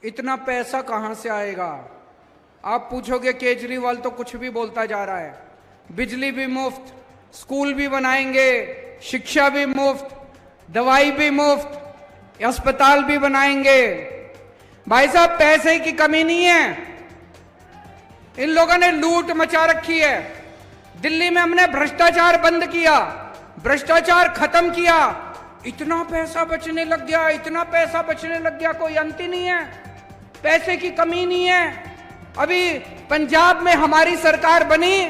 इतना पैसा कहां से आएगा? आप पूछोगे केजरीवाल तो कुछ भी बोलता जा रहा है, बिजली भी मुफ्त, स्कूल भी बनाएंगे, शिक्षा भी मुफ्त, दवाई भी मुफ्त, अस्पताल भी बनाएंगे। भाई साहब, पैसे की कमी नहीं है, इन लोगों ने लूट मचा रखी है। दिल्ली में हमने भ्रष्टाचार बंद किया, भ्रष्टाचार खत्म किया, इतना पैसा बचने लग गया, इतना पैसा बचने लग गया, कोई अंत ही नहीं है। पैसे की कमी नहीं है। अभी पंजाब में हमारी सरकार बनी,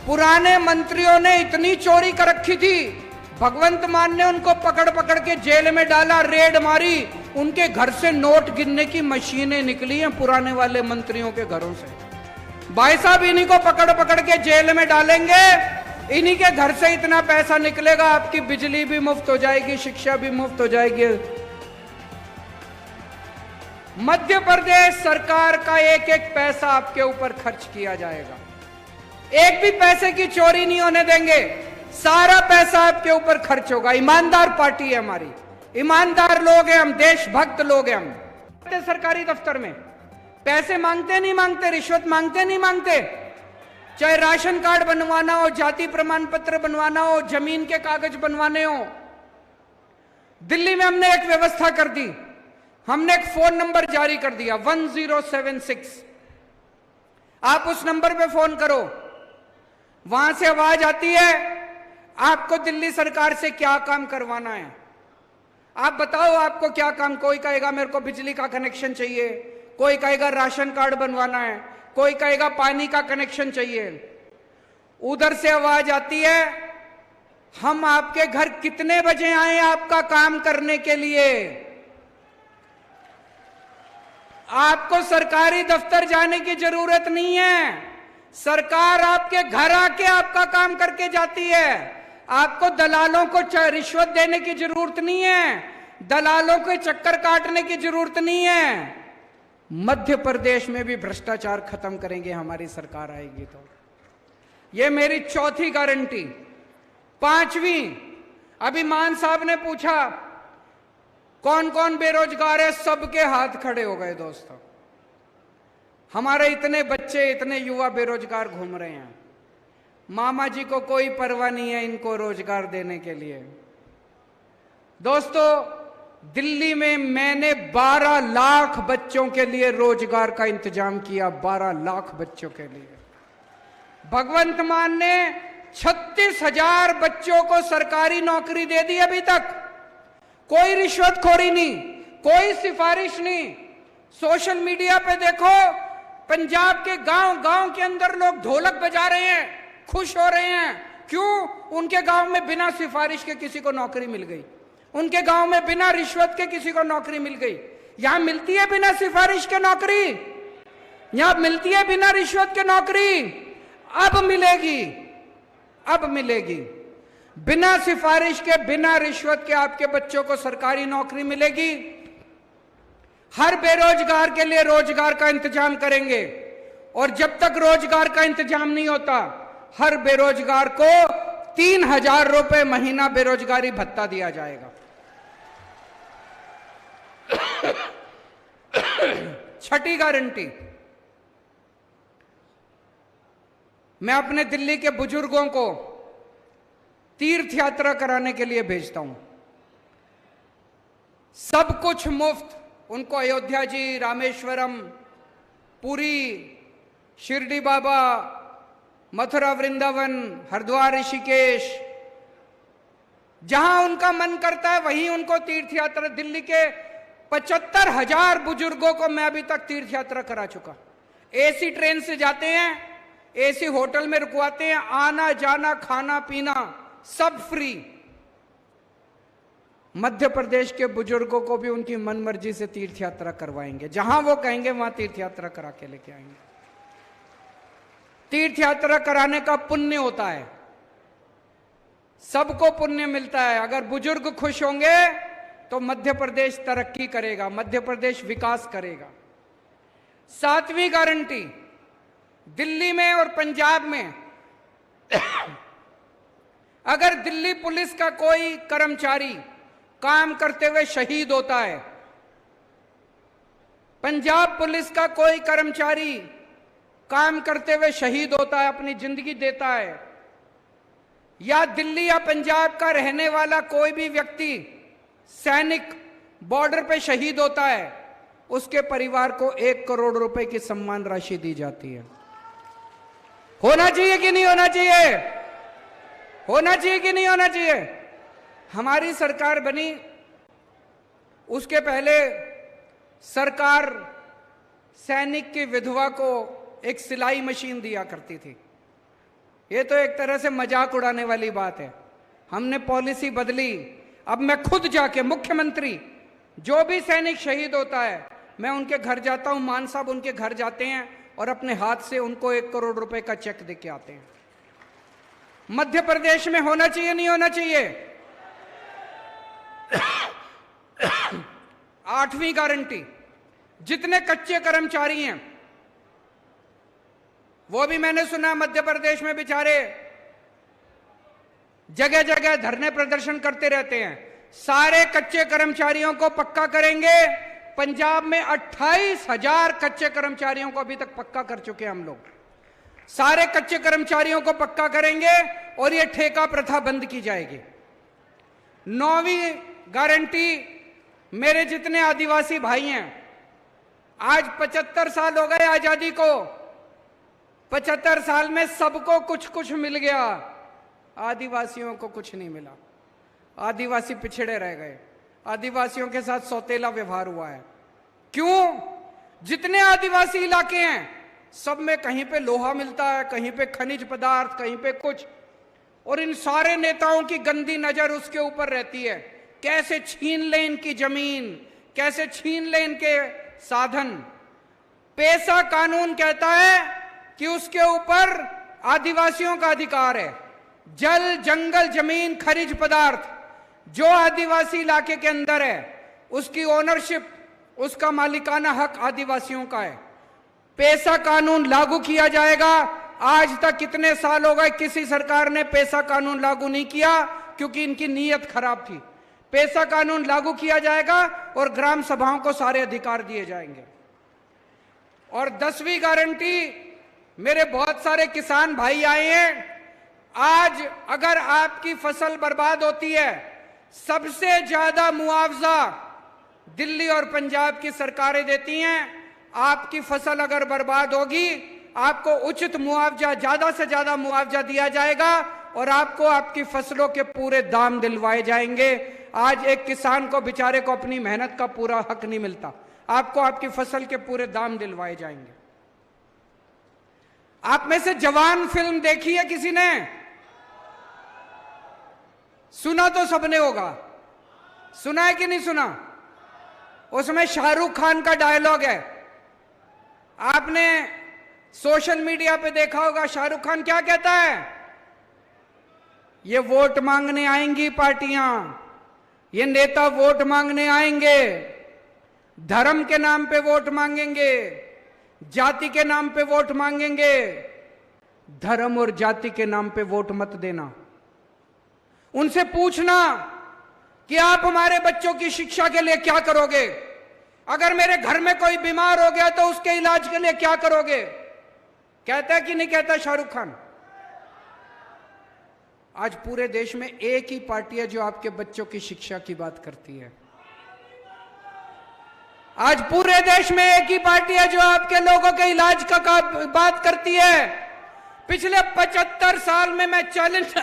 पुराने मंत्रियों ने इतनी चोरी कर रखी थी, भगवंत मान ने उनको पकड़ पकड़ के जेल में डाला, रेड मारी, उनके घर से नोट गिनने की मशीनें निकली हैं पुराने वाले मंत्रियों के घरों से। भाई साहब, इन्हीं को पकड़ पकड़ के जेल में डालेंगे, इन्हीं के घर से इतना पैसा निकलेगा, आपकी बिजली भी मुफ्त हो जाएगी, शिक्षा भी मुफ्त हो जाएगी। मध्य प्रदेश सरकार का एक एक पैसा आपके ऊपर खर्च किया जाएगा, एक भी पैसे की चोरी नहीं होने देंगे, सारा पैसा आपके ऊपर खर्च होगा। ईमानदार पार्टी है हमारी, ईमानदार लोग हैं हम, देशभक्त लोग हैं हम। सरकारी दफ्तर में पैसे मांगते नहीं मांगते, रिश्वत मांगते नहीं मांगते, चाहे राशन कार्ड बनवाना हो, जाति प्रमाण पत्र बनवाना हो, जमीन के कागज बनवाने हो। दिल्ली में हमने एक व्यवस्था कर दी, हमने एक फोन नंबर जारी कर दिया 1076। आप उस नंबर पे फोन करो, वहां से आवाज आती है, आपको दिल्ली सरकार से क्या काम करवाना है, आप बताओ आपको क्या काम। कोई कहेगा मेरे को बिजली का कनेक्शन चाहिए, कोई कहेगा राशन कार्ड बनवाना है, कोई कहेगा पानी का कनेक्शन चाहिए। उधर से आवाज आती है, हम आपके घर कितने बजे आए आपका काम करने के लिए। आपको सरकारी दफ्तर जाने की जरूरत नहीं है, सरकार आपके घर आके आपका काम करके जाती है। आपको दलालों को रिश्वत देने की जरूरत नहीं है, दलालों के चक्कर काटने की जरूरत नहीं है। मध्य प्रदेश में भी भ्रष्टाचार खत्म करेंगे, हमारी सरकार आएगी तो। यह मेरी चौथी गारंटी। पांचवी, अभी मान साहब ने पूछा कौन कौन बेरोजगार है, सबके हाथ खड़े हो गए दोस्तों। हमारे इतने बच्चे, इतने युवा बेरोजगार घूम रहे हैं, मामा जी को कोई परवाह नहीं है इनको रोजगार देने के लिए। दोस्तों, दिल्ली में मैंने 12 लाख बच्चों के लिए रोजगार का इंतजाम किया, 12 लाख बच्चों के लिए। भगवंत मान ने 36,000 बच्चों को सरकारी नौकरी दे दी अभी तक। कोई रिश्वतखोरी नहीं, कोई सिफारिश नहीं। सोशल मीडिया पे देखो, पंजाब के गांव गांव के अंदर लोग ढोलक बजा रहे हैं, खुश हो रहे हैं। क्यों? उनके गांव में बिना सिफारिश के किसी को नौकरी मिल गई, उनके गांव में बिना रिश्वत के किसी को नौकरी मिल गई। यहां मिलती है बिना सिफारिश के नौकरी, यहां मिलती है बिना रिश्वत के नौकरी। अब मिलेगी, अब मिलेगी बिना सिफारिश के, बिना रिश्वत के आपके बच्चों को सरकारी नौकरी मिलेगी। हर बेरोजगार के लिए रोजगार का इंतजाम करेंगे, और जब तक रोजगार का इंतजाम नहीं होता, हर बेरोजगार को 3,000 रुपए महीना बेरोजगारी भत्ता दिया जाएगा। छठी गारंटी, मैं अपने दिल्ली के बुजुर्गों को तीर्थ यात्रा कराने के लिए भेजता हूं, सब कुछ मुफ्त। उनको अयोध्या जी, रामेश्वरम, पुरी, शिरडी बाबा, मथुरा वृंदावन, हरिद्वार, ऋषिकेश, जहां उनका मन करता है वहीं उनको तीर्थ यात्रा। दिल्ली के 75,000 बुजुर्गों को मैं अभी तक तीर्थ यात्रा करा चुका। एसी ट्रेन से जाते हैं, एसी होटल में रुकवाते हैं, आना जाना खाना पीना सब फ्री। मध्य प्रदेश के बुजुर्गों को भी उनकी मन मर्जी से तीर्थ यात्रा करवाएंगे, जहां वो कहेंगे वहां तीर्थ यात्रा करा के लेके आएंगे। तीर्थ यात्रा कराने का पुण्य होता है, सबको पुण्य मिलता है। अगर बुजुर्ग खुश होंगे तो मध्य प्रदेश तरक्की करेगा, मध्य प्रदेश विकास करेगा। सातवीं गारंटी, दिल्ली में और पंजाब में अगर दिल्ली पुलिस का कोई कर्मचारी काम करते हुए शहीद होता है, पंजाब पुलिस का कोई कर्मचारी काम करते हुए शहीद होता है, अपनी जिंदगी देता है, या दिल्ली या पंजाब का रहने वाला कोई भी व्यक्ति सैनिक बॉर्डर पे शहीद होता है, उसके परिवार को 1 करोड़ रुपए की सम्मान राशि दी जाती है। होना चाहिए कि नहीं होना चाहिए? होना चाहिए कि नहीं होना चाहिए? हमारी सरकार बनी, उसके पहले सरकार सैनिक की विधवा को एक सिलाई मशीन दिया करती थी। ये तो एक तरह से मजाक उड़ाने वाली बात है। हमने पॉलिसी बदली। अब मैं खुद जाके, मुख्यमंत्री, जो भी सैनिक शहीद होता है, मैं उनके घर जाता हूं, मान साहब उनके घर जाते हैं और अपने हाथ से उनको 1 करोड़ रुपए का चेक दे के आते हैं। मध्य प्रदेश में होना चाहिए नहीं होना चाहिए? 8वीं गारंटी, जितने कच्चे कर्मचारी हैं, वो भी मैंने सुना मध्य प्रदेश में बेचारे जगह जगह धरने प्रदर्शन करते रहते हैं। सारे कच्चे कर्मचारियों को पक्का करेंगे। पंजाब में 28,000 कच्चे कर्मचारियों को अभी तक पक्का कर चुके हैं हम लोग। सारे कच्चे कर्मचारियों को पक्का करेंगे और ये ठेका प्रथा बंद की जाएगी। 9वीं गारंटी, मेरे जितने आदिवासी भाई हैं, आज 75 साल हो गए आजादी को, 75 साल में सबको कुछ कुछ मिल गया, आदिवासियों को कुछ नहीं मिला। आदिवासी पिछड़े रह गए, आदिवासियों के साथ सौतेला व्यवहार हुआ है। क्यों? जितने आदिवासी इलाके हैं सब में कहीं पे लोहा मिलता है, कहीं पे खनिज पदार्थ, कहीं पे कुछ, और इन सारे नेताओं की गंदी नजर उसके ऊपर रहती है। कैसे छीन ले इनकी जमीन, कैसे छीन ले इनके साधन। पेसा कानून कहता है कि उसके ऊपर आदिवासियों का अधिकार है। जल, जंगल, जमीन, खनिज पदार्थ जो आदिवासी इलाके के अंदर है, उसकी ओनरशिप, उसका मालिकाना हक आदिवासियों का है। पेसा कानून लागू किया जाएगा। आज तक कितने साल हो गए किसी सरकार ने पेसा कानून लागू नहीं किया, क्योंकि इनकी नीयत खराब थी। पेसा कानून लागू किया जाएगा और ग्राम सभाओं को सारे अधिकार दिए जाएंगे। और 10वीं गारंटी, मेरे बहुत सारे किसान भाई आए हैं। आज अगर आपकी फसल बर्बाद होती है, सबसे ज्यादा मुआवजा दिल्ली और पंजाब की सरकारें देती हैं। आपकी फसल अगर बर्बाद होगी, आपको उचित मुआवजा, ज्यादा से ज्यादा मुआवजा दिया जाएगा और आपको आपकी फसलों के पूरे दाम दिलवाए जाएंगे। आज एक किसान को, बेचारे को, अपनी मेहनत का पूरा हक नहीं मिलता। आपको आपकी फसल के पूरे दाम दिलवाए जाएंगे। आप में से जवान फिल्म देखी है किसी ने? सुना तो सबने होगा। सुना है कि नहीं सुना? उसमें शाहरुख खान का डायलॉग है, आपने सोशल मीडिया पे देखा होगा। शाहरुख खान क्या कहता है? ये वोट मांगने आएंगी पार्टियां, ये नेता वोट मांगने आएंगे, धर्म के नाम पे वोट मांगेंगे, जाति के नाम पे वोट मांगेंगे। धर्म और जाति के नाम पे वोट मत देना। उनसे पूछना कि आप हमारे बच्चों की शिक्षा के लिए क्या करोगे? अगर मेरे घर में कोई बीमार हो गया तो उसके इलाज के लिए क्या करोगे? कहता है कि नहीं कहता शाहरुख खान? आज पूरे देश में एक ही पार्टी है जो आपके बच्चों की शिक्षा की बात करती है। आज पूरे देश में एक ही पार्टी है जो आपके लोगों के इलाज का बात करती है। पिछले 75 साल में मैं चैलेंज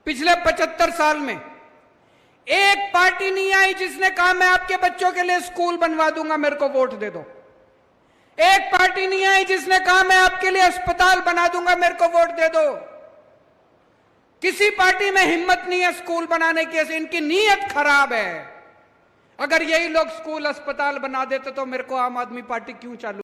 पिछले 75 साल में एक पार्टी नहीं आई जिसने कहा मैं आपके बच्चों के लिए स्कूल बनवा दूंगा, मेरे को वोट दे दो। एक पार्टी नहीं आई जिसने कहा मैं आपके लिए अस्पताल बना दूंगा, मेरे को वोट दे दो। किसी पार्टी में हिम्मत नहीं है स्कूल बनाने की। इनकी नीयत खराब है। अगर यही लोग स्कूल अस्पताल बना देते तो मेरे को आम आदमी पार्टी क्यों चालू